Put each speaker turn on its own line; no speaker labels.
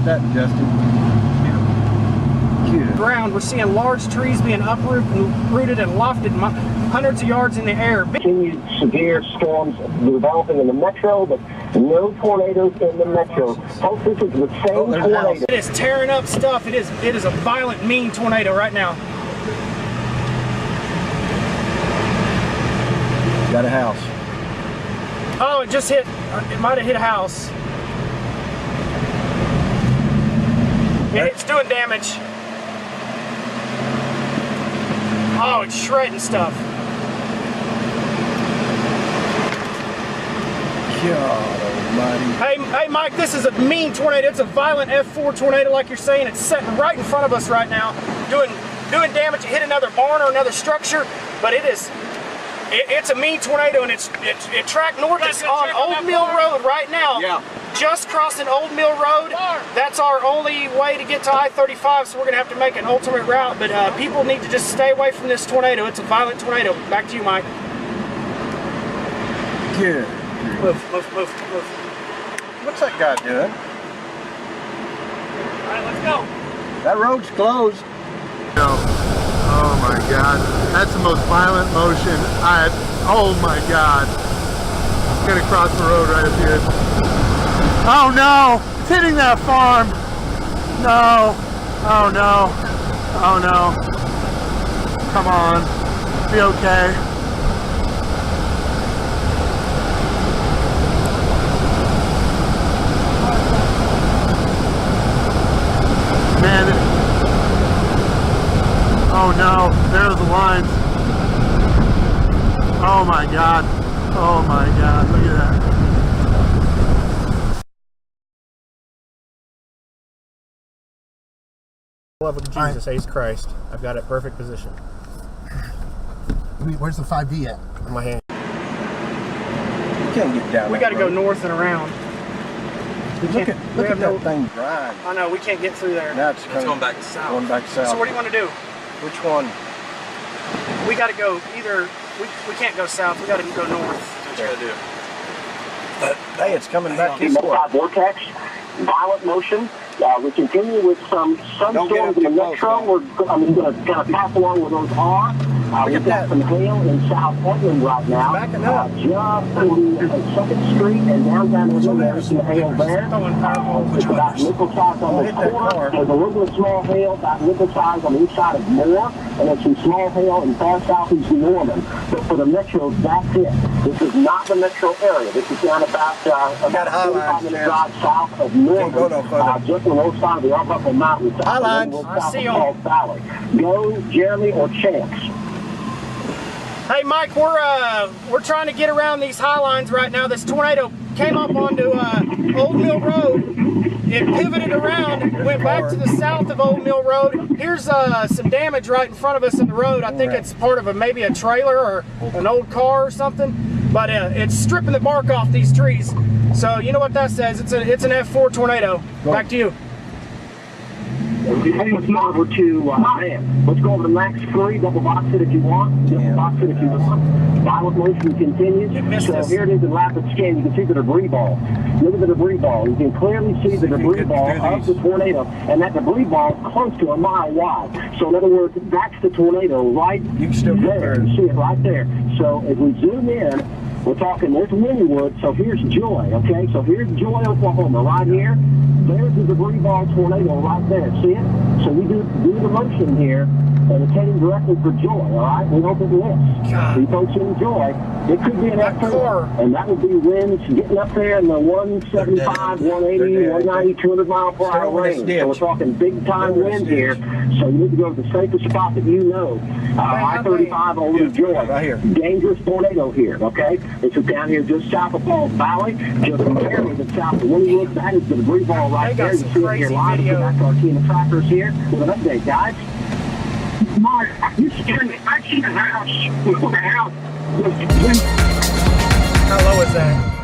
that, Justin. Cute.
Ground, we're seeing large trees being uprooted and lofted hundreds of yards in the air.
Continued severe storms developing in the metro, but no tornadoes in the metro. Folks, this is the same tornado.
It is tearing up stuff. It is a violent, mean tornado right now.
Got a house.
Oh, it just hit. It might have hit a house. It's doing damage. Oh, it's shredding stuff.
God almighty.
Hey, Mike, this is a mean tornado. It's a violent F4 tornado, like you're saying. It's sitting right in front of us right now, doing damage. It hit another barn or another structure, but it's a mean tornado, and it tracked north. It's on Old Mill Road right now.
Yeah.
Just crossing Old Mill Road. That's our only way to get to I-35, so we're gonna have to make an alternate route. But people need to just stay away from this tornado. It's a violent tornado. Back to you, Mike.
Good.
Move.
What's that guy doing?
All right, let's go.
That road's closed.
Oh my God, that's the most violent motion oh my God. It's gonna cross the road right up here. Oh no, it's hitting that farm. No, oh no, oh no. Come on, be okay. Man, oh no, there's the lines. Oh my God. Oh my God, look at that.
Love of Jesus, Ace Christ. I've got it perfect position.
Where's the 5D at?
In my hand.
You can't get down.
We got to go north and around.
Look at that thing grind.
I know, we can't get through there.
Now it's
going back south.
Going back south.
So what do you want to do?
Which one?
We got to go either, we can't go south, we got to go north.
What you gotta do?
Hey, it's coming back this way.
Vortex, violent motion. We continue with some sunstorms in the metro. We're going to kind of pass along where those are. We've got some hail in South Portland right now.
Backing up.
Just to 2nd Street and downtown Portland, there's some hail there. It's about nickel size on this corner. There's a little bit of small hail, about nickel size on the east side of Moore, and there's some small hail in far southeast New Orleans. But for the metro, that's it. This is not the metro area. This is down about 45-minute drive south of Norman. Just on the north side of the Arbuckle Mountains.
Highline.
I see them.
Valley. Go, Jeremy, or Chance.
Hey Mike, we're trying to get around these high lines right now. This tornado came up onto Old Mill Road. It pivoted around, went back to the south of Old Mill Road. Here's some damage right in front of us in the road. I think it's part of maybe a trailer or an old car or something. But it's stripping the bark off these trees. So you know what that says? It's an F4 tornado. Back to you.
Let's go over to let's go over to Max 3, double box it if you want. Double box it if you want. Violent motion continues. So here it is in rapid scan. You can see the debris ball. Look at the debris ball. You can clearly see the debris ball of the tornado, and that debris ball is close to a mile wide. So in other words, that's the tornado right there. You see it right there. So if we zoom in, we're talking, there's Wynwood, so here's Joy, okay? So here's Joy, Oklahoma, right here. There's the debris ball tornado right there, see it? So we do the motion here, and it's heading directly for Joy, all right? We hope it lifts. We folks enjoy. It could be an F4, and that would be winds getting up there in the 175, 180, 190, 200 mile per hour range. So we're talking big time wind here. So you need to go to the safest spot that you know. I-35 over to Joy. Right here. Dangerous tornado here, okay? This is down here just south of Falls Valley, just barely to south of Wynwood. That is the debris ball right there. You see it here live. We'll go back to our team of trackers here with an update, guys. Mark, you scared me. I see the house. The house.
How low is that?